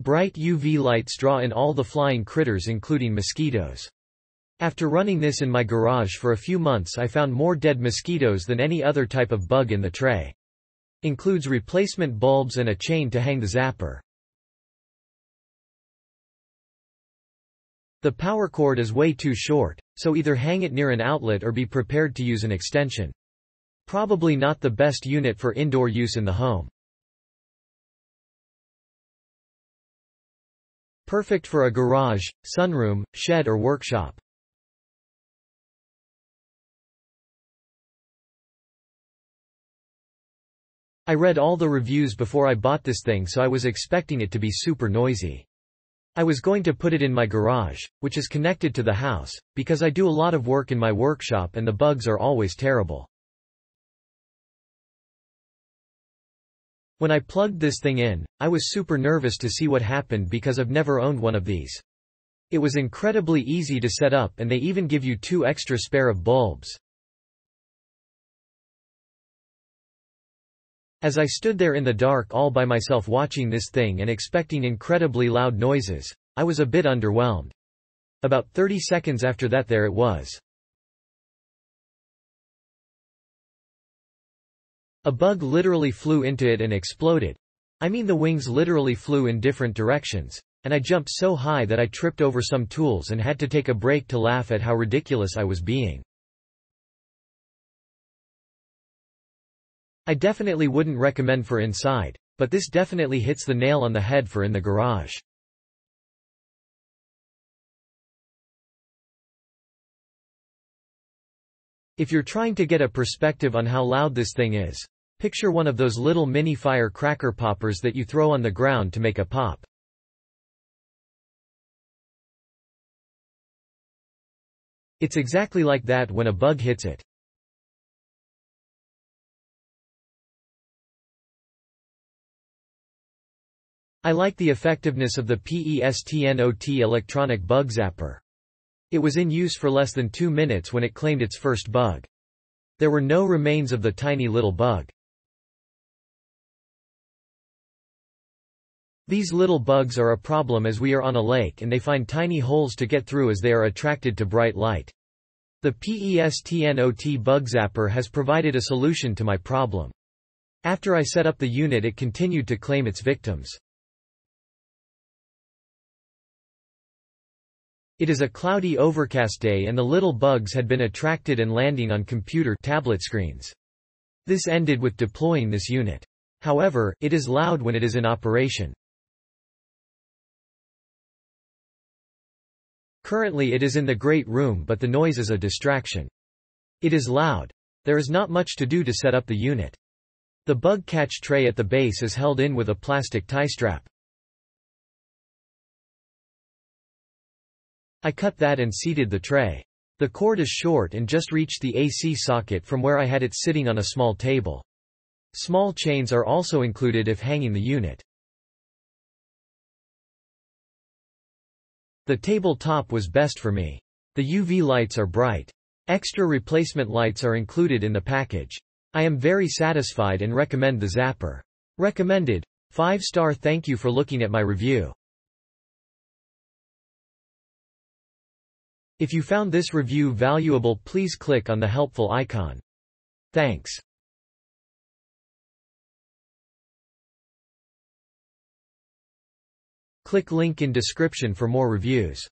Bright UV lights draw in all the flying critters including mosquitoes. After running this in my garage for a few months I found more dead mosquitoes than any other type of bug in the tray. Includes replacement bulbs and a chain to hang the zapper. The power cord is way too short, so either hang it near an outlet or be prepared to use an extension. Probably not the best unit for indoor use in the home. Perfect for a garage, sunroom, shed or workshop. I read all the reviews before I bought this thing, so I was expecting it to be super noisy. I was going to put it in my garage, which is connected to the house, because I do a lot of work in my workshop and the bugs are always terrible. When I plugged this thing in, I was super nervous to see what happened because I've never owned one of these. It was incredibly easy to set up and they even give you 2 extra spare of bulbs. As I stood there in the dark all by myself watching this thing and expecting incredibly loud noises, I was a bit underwhelmed. About 30 seconds after that there it was. A bug literally flew into it and exploded. I mean the wings literally flew in different directions, and I jumped so high that I tripped over some tools and had to take a break to laugh at how ridiculous I was being. I definitely wouldn't recommend for inside, but this definitely hits the nail on the head for in the garage. If you're trying to get a perspective on how loud this thing is, picture one of those little mini firecracker poppers that you throw on the ground to make a pop. It's exactly like that when a bug hits it. I like the effectiveness of the PESTNOT electronic bug zapper. It was in use for less than 2 minutes when it claimed its first bug. There were no remains of the tiny little bug. These little bugs are a problem as we are on a lake and they find tiny holes to get through as they are attracted to bright light. The PESTNOT bug zapper has provided a solution to my problem. After I set up the unit it continued to claim its victims. It is a cloudy overcast day and the little bugs had been attracted and landing on tablet screens. This ended with deploying this unit. However, it is loud when it is in operation. Currently it is in the great room but the noise is a distraction. It is loud. There is not much to do to set up the unit. The bug catch tray at the base is held in with a plastic tie strap. I cut that and seated the tray. The cord is short and just reached the AC socket from where I had it sitting on a small table. Small chains are also included if hanging the unit. The table top was best for me. The UV lights are bright. Extra replacement lights are included in the package. I am very satisfied and recommend the Zapper. Recommended. 5-star. Thank you for looking at my review. If you found this review valuable, please click on the helpful icon. Thanks. Click link in description for more reviews.